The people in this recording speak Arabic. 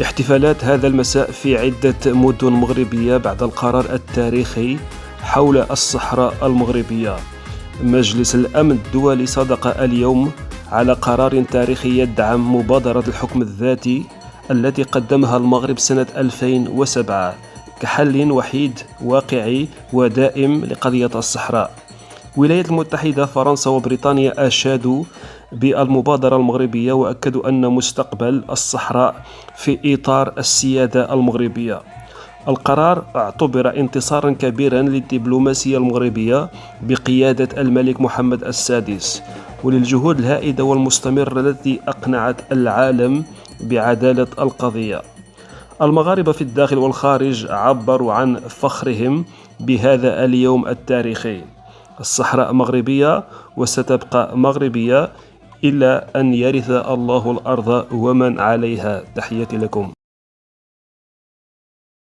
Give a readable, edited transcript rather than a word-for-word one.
احتفالات هذا المساء في عدة مدن مغربية بعد القرار التاريخي حول الصحراء المغربية. مجلس الأمن الدولي صادق اليوم على قرار تاريخي يدعم مبادرة الحكم الذاتي التي قدمها المغرب سنة 2007 كحل وحيد واقعي ودائم لقضية الصحراء. الولايات المتحدة، فرنسا وبريطانيا أشادوا بالمبادرة المغربية وأكدوا أن مستقبل الصحراء في إطار السيادة المغربية. القرار اعتبر انتصارا كبيرا للدبلوماسية المغربية بقيادة الملك محمد السادس وللجهود الهائلة والمستمرة التي أقنعت العالم بعدالة القضية. المغاربة في الداخل والخارج عبروا عن فخرهم بهذا اليوم التاريخي. الصحراء مغربية وستبقى مغربية إلى أن يرث الله الأرض ومن عليها. تحياتي لكم.